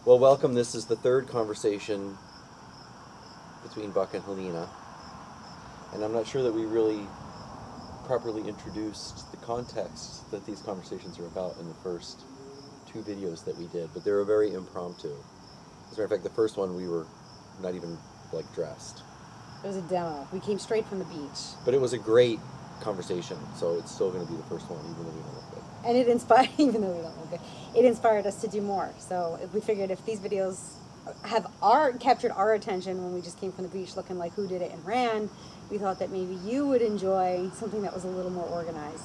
Well, welcome. This is the third conversation between Buck and Helena. And I'm not sure that we really properly introduced the context that these conversations are about in the first two videos that we did, but they were very impromptu. As a matter of fact, the first one we were not even dressed. It was a demo. We came straight from the beach. But it was a great conversation, so it's still going to be the first one, even though we don't look good. And it inspired, even though we don't look good, it inspired us to do more. So we figured if these videos have captured our attention when we just came from the beach looking like Who Did It and Ran, we thought that maybe you would enjoy something that was a little more organized.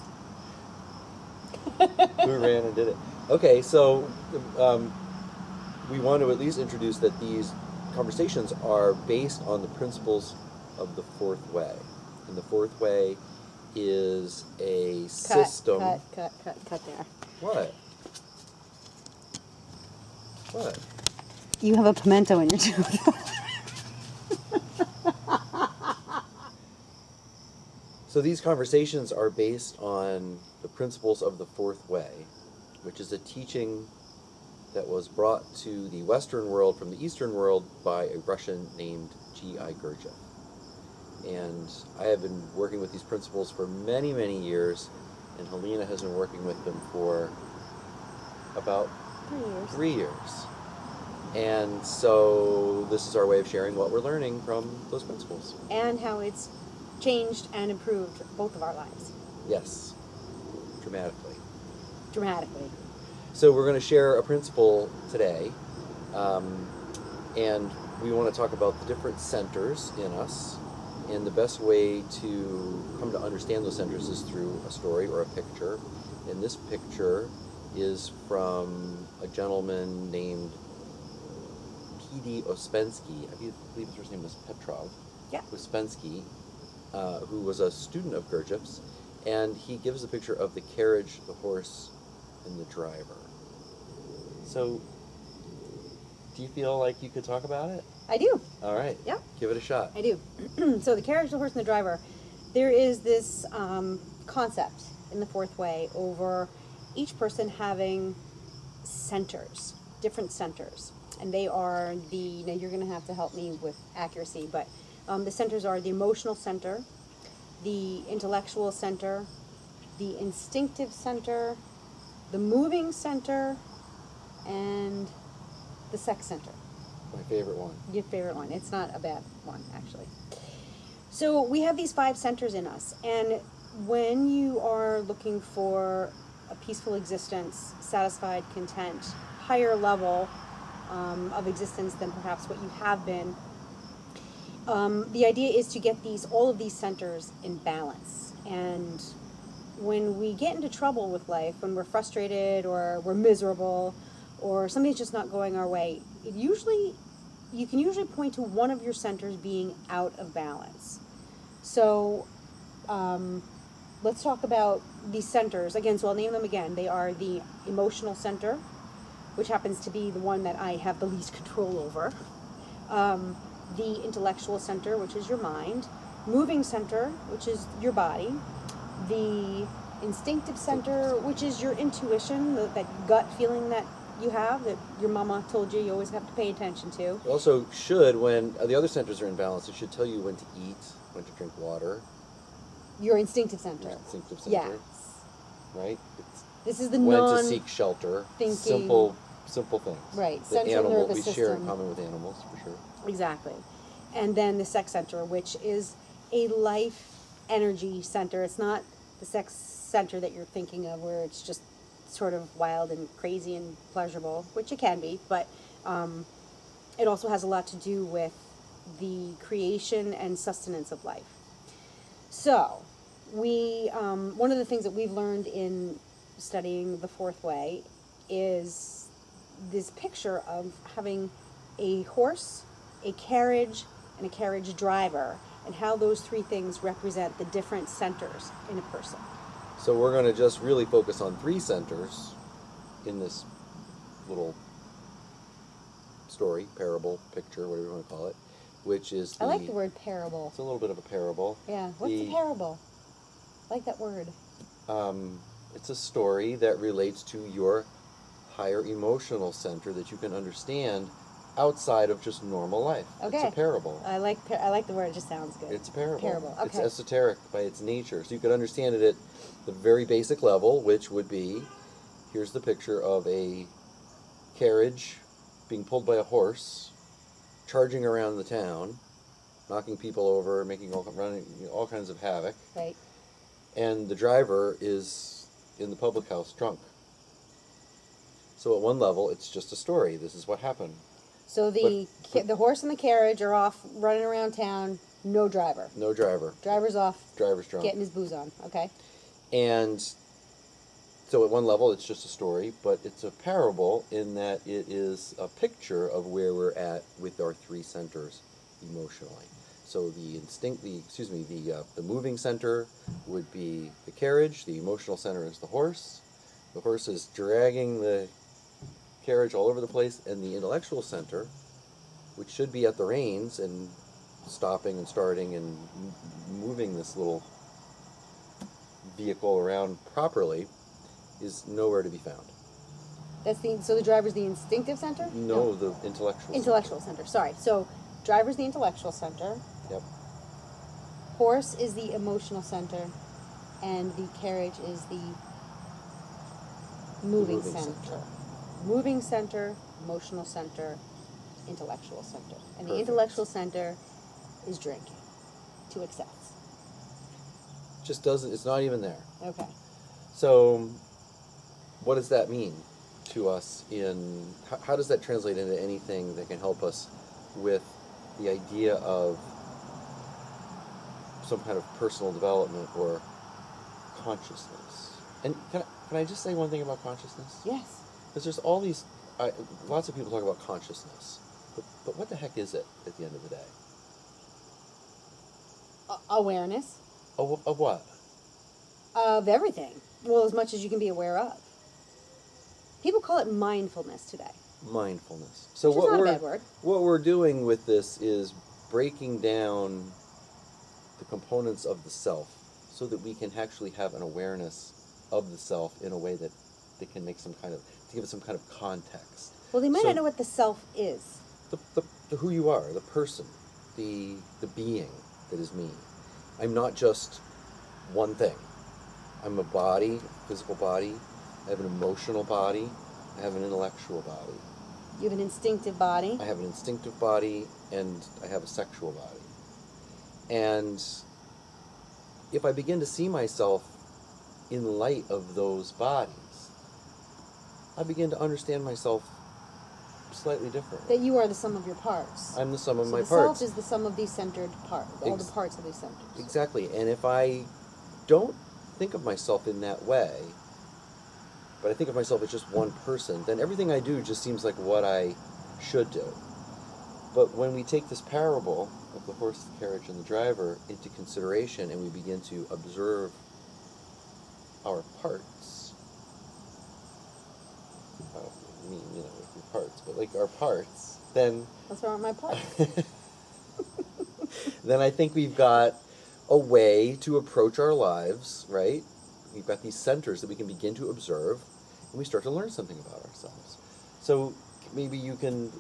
Who ran and did it? Okay, so we want to at least introduce that these conversations are based on the principles of the fourth way. And the fourth way is a system. Cut there. What? What? You have a pimento in your tooth. So these conversations are based on the principles of the fourth way, which is a teaching that was brought to the Western world from the Eastern world by a Russian named G.I. Gurdjieff. And I have been working with these principles for many, many years, and Helena has been working with them for about 3 years. And so this is our way of sharing what we're learning from those principles. And how it's changed and improved both of our lives. Yes, dramatically. Dramatically. So we're going to share a principle today, and we want to talk about the different centers in us, and the best way to come to understand those centers is through a story or a picture. And this picture is from a gentleman named P.D. Ouspensky. I believe his first name was Petrov. Yeah. Ouspensky, who was a student of Gurdjieff's, and he gives a picture of the carriage, the horse, and the driver. So, do you feel like you could talk about it? I do. All right. Yeah. Give it a shot. I do. So the carriage, the horse, and the driver. There is this concept in the fourth way over each person having centers, different centers. And they are now you're going to have to help me with accuracy, but the centers are the emotional center, the intellectual center, the instinctive center, the moving center, and the sex center. My favorite one. Your favorite one. It's not a bad one, actually. So we have these 5 centers in us, and when you are looking for a peaceful existence, satisfied, content, higher level of existence than perhaps what you have been, the idea is to get all of these centers in balance. And when we get into trouble with life, when we're frustrated or we're miserable or something's just not going our way, you can usually point to one of your centers being out of balance. So let's talk about these centers. Again, so I'll name them again. They are the emotional center, which happens to be the one that I have the least control over. The intellectual center, which is your mind. Moving center, which is your body. The instinctive center, which is your intuition, that gut feeling that you have, that your mama told you always have to pay attention to. It also should, when the other centers are in balance, it should tell you when to eat, when to drink water. Your instinctive center. Your instinctive center. Yes. Right? This is the when to seek shelter. Thinking. Simple things. Right. The Central nervous we system. share in common with animals, for sure. Exactly. And then the sex center, which is a life energy center. It's not the sex center that you're thinking of where it's just sort of wild and crazy and pleasurable, which it can be, but it also has a lot to do with the creation and sustenance of life. So one of the things that we've learned in studying the fourth way is this picture of having a horse, a carriage, and a carriage driver, and how those 3 things represent the different centers in a person. So we're going to just really focus on 3 centers in this little story, parable, picture, whatever you want to call it, which is I like the word parable. It's a little bit of a parable. Yeah. What's a parable? I like that word. It's a story that relates to your higher emotional center that you can understand outside of just normal life. Okay. It's a parable. I like the word. It just sounds good. It's a parable. Parable. Okay. It's esoteric by its nature. So you could understand it at the very basic level, which would be, here's the picture of a carriage being pulled by a horse, charging around the town, knocking people over, making running all kinds of havoc. Right. And the driver is in the public house drunk. So at one level, it's just a story. This is what happened. So the horse and the carriage are off running around town. No driver. No driver. Driver's off. Driver's drunk. Getting his booze on. Okay. And so at one level, it's just a story, but it's a parable in that it is a picture of where we're at with our three centers emotionally. So the moving center would be the carriage. The emotional center is the horse. The horse is dragging the carriage all over the place, and the intellectual center, which should be at the reins and stopping and starting and moving this little vehicle around properly, is nowhere to be found. So the driver's the instinctive center? No, the intellectual. Intellectual center. Sorry. So driver's the intellectual center. Yep. Horse is the emotional center, and the carriage is the moving center. Moving center, emotional center, intellectual center. And the Perfect. intellectual center is drinking to excess. Just doesn't, it's not even there. Okay. So what does that mean to us how does that translate into anything that can help us with the idea of some kind of personal development or consciousness? And can I just say one thing about consciousness? Yes. Because there's all these, lots of people talk about consciousness, but what the heck is it at the end of the day? Awareness. Of what? Of everything. Well, as much as you can be aware of. People call it mindfulness today. Mindfulness. So Which is not a bad word. What we're doing with this is breaking down the components of the self so that we can actually have an awareness of the self in a way that can make to give it some kind of context. Well, they might not know what the self is. The who you are, the person, the being that is me. I'm not just one thing. I'm a body, physical body. I have an emotional body. I have an intellectual body. You have an instinctive body. I have an instinctive body, and I have a sexual body. And if I begin to see myself in light of those bodies, I begin to understand myself slightly differently. That you are the sum of your parts. I'm the sum of so my the parts. self is the sum of these centered parts, all the parts of these centers. Exactly. And if I don't think of myself in that way, but I think of myself as just one person, then everything I do just seems like what I should do. But when we take this parable of the horse, the carriage, and the driver into consideration, and we begin to observe our parts, I don't mean, your parts, but like our parts, then What's wrong with my parts? then I think we've got a way to approach our lives, right? We've got these centers that we can begin to observe, and we start to learn something about ourselves. So maybe you can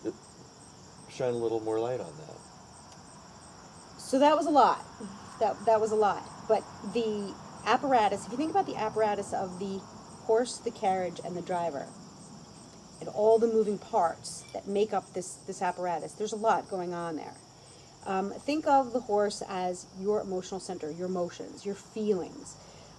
shine a little more light on that. So that was a lot. That was a lot. But the apparatus, if you think about the apparatus of the horse, the carriage, and the driver, and all the moving parts that make up this apparatus, there's a lot going on there. Think of the horse as your emotional center, your emotions, your feelings.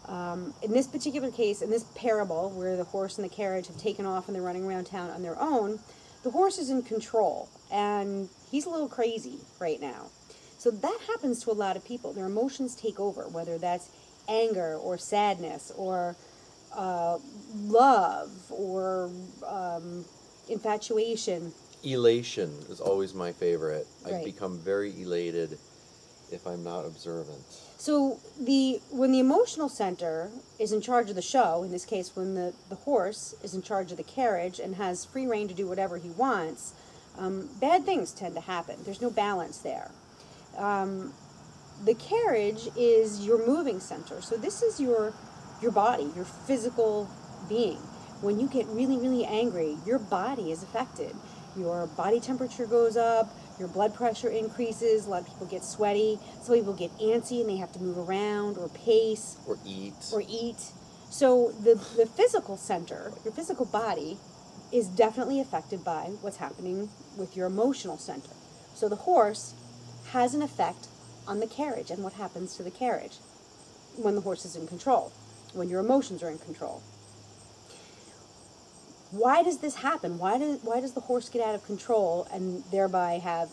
In this particular case, in this parable, where the horse and the carriage have taken off and they're running around town on their own, the horse is in control, and he's a little crazy right now. So that happens to a lot of people. Their emotions take over, whether that's anger or sadness or love or infatuation. Elation is always my favorite. Right. I become very elated if I'm not observant. So when the emotional center is in charge of the show, in this case when the horse is in charge of the carriage and has free rein to do whatever he wants, bad things tend to happen. There's no balance there. The carriage is your moving center. So this is your body, your physical being. when you get really, really angry, your body is affected. Your body temperature goes up, your blood pressure increases, a lot of people get sweaty, some people get antsy and they have to move around or pace Or eat. or eat. So the physical center, your physical body, is definitely affected by what's happening with your emotional center. So the horse has an effect on the carriage and what happens to the carriage when the horse is in control, when your emotions are in control. Why does this happen? Why does the horse get out of control and thereby have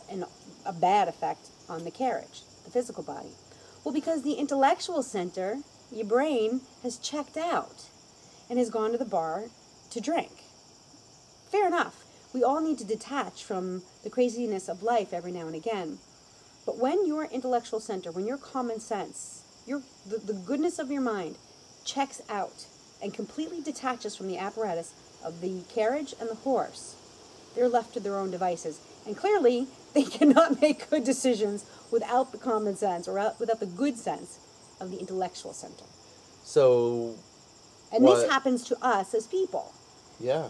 a bad effect on the carriage, the physical body? Well, because the intellectual center, your brain, has checked out and has gone to the bar to drink. Fair enough. We all need to detach from the craziness of life every now and again. But when your intellectual center, when your common sense, the goodness of your mind checks out and completely detaches from the apparatus of the carriage and the horse, they're left to their own devices. And clearly, they cannot make good decisions without the common sense or without the good sense of the intellectual center. So, and this happens to us as people. Yeah.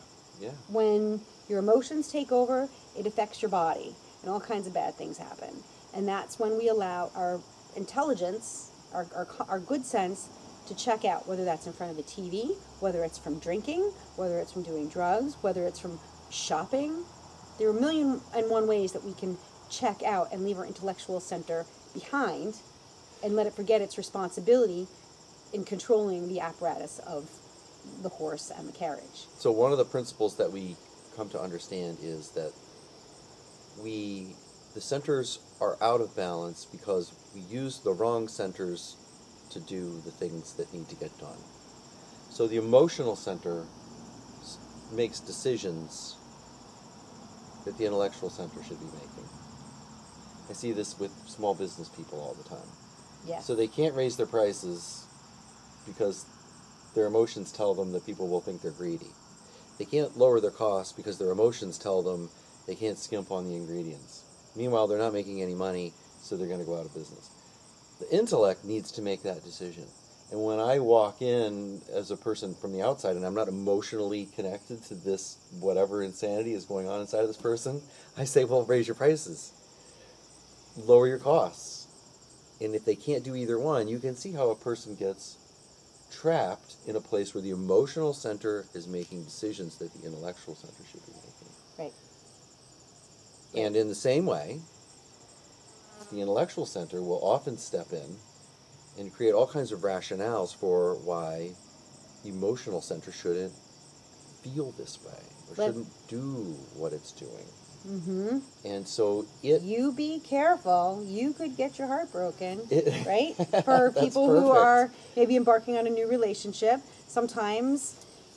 When your emotions take over, it affects your body, and all kinds of bad things happen. And that's when we allow our intelligence, our good sense, to check out, whether that's in front of a TV, whether it's from drinking, whether it's from doing drugs, whether it's from shopping. There are 1,000,001 ways that we can check out and leave our intellectual center behind and let it forget its responsibility in controlling the apparatus of the horse and the carriage. So one of the principles that we come to understand is that the centers are out of balance because we use the wrong centers to do the things that need to get done. So the emotional center makes decisions that the intellectual center should be making. I see this with small business people all the time. Yes. So they can't raise their prices because their emotions tell them that people will think they're greedy. They can't lower their costs because their emotions tell them they can't skimp on the ingredients. Meanwhile, they're not making any money, so they're going to go out of business. The intellect needs to make that decision. And when I walk in as a person from the outside and I'm not emotionally connected to this, whatever insanity is going on inside of this person, I say, well, raise your prices. Lower your costs. And if they can't do either one, you can see how a person gets trapped in a place where the emotional center is making decisions that the intellectual center should be making. Right. And in the same way, the intellectual center will often step in and create all kinds of rationales for why the emotional center shouldn't feel this way or shouldn't do what it's doing. Mm-hmm. And so You be careful. You could get your heart broken, right? For That's people who perfect. are maybe embarking on a new relationship, sometimes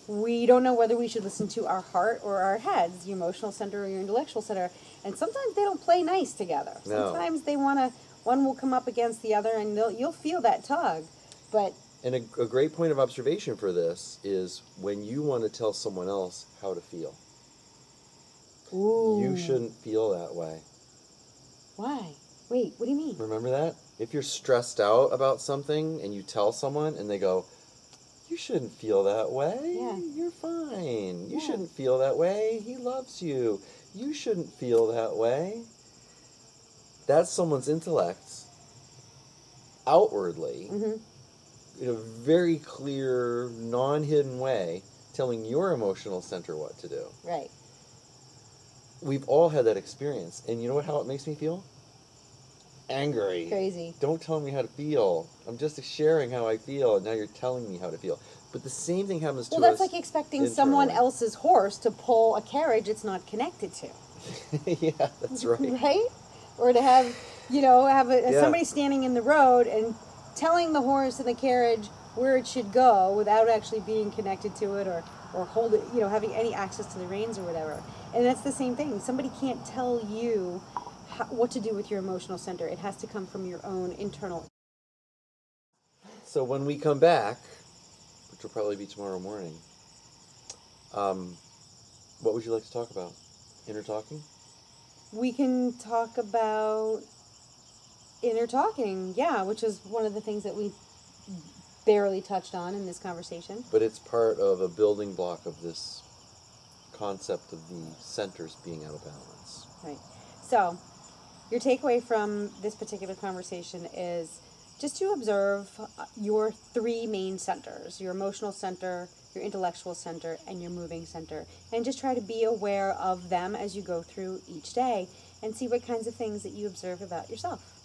we don't know whether we should listen to our heart or our heads, your emotional center or your intellectual center. And sometimes they don't play nice together. No. Sometimes they want to, one will come up against the other and you'll feel that tug. But And a great point of observation for this is when you want to tell someone else how to feel. ooh, You shouldn't feel that way. why? Wait, what do you mean? Remember that? If you're stressed out about something and you tell someone and they go, you shouldn't feel that way. Yeah. You're fine. You Yeah. shouldn't feel that way. He loves you. You shouldn't feel that way. That's someone's intellect outwardly, Mm-hmm. in a very clear, non-hidden way, telling your emotional center what to do. Right. We've all had that experience. And you know how it makes me feel? Angry. Crazy. Don't tell me how to feel. I'm just sharing how I feel, and now you're telling me how to feel. But the same thing happens to us. Well, that's like expecting someone internally. else's horse to pull a carriage it's not connected to. Yeah, that's right. Right? Or to have, Yeah. somebody standing in the road and telling the horse in the carriage where it should go without actually being connected to it or hold it, having any access to the reins or whatever. And that's the same thing. Somebody can't tell you what to do with your emotional center. It has to come from your own internal. So when we come back, which will probably be tomorrow morning, what would you like to talk about? Inner talking? We can talk about inner talking, yeah, which is one of the things that we barely touched on in this conversation. But it's part of a building block of this concept of the centers being out of balance. Right. So, your takeaway from this particular conversation is just to observe your three main centers: your emotional center, your intellectual center, and your moving center. And just try to be aware of them as you go through each day and see what kinds of things that you observe about yourself.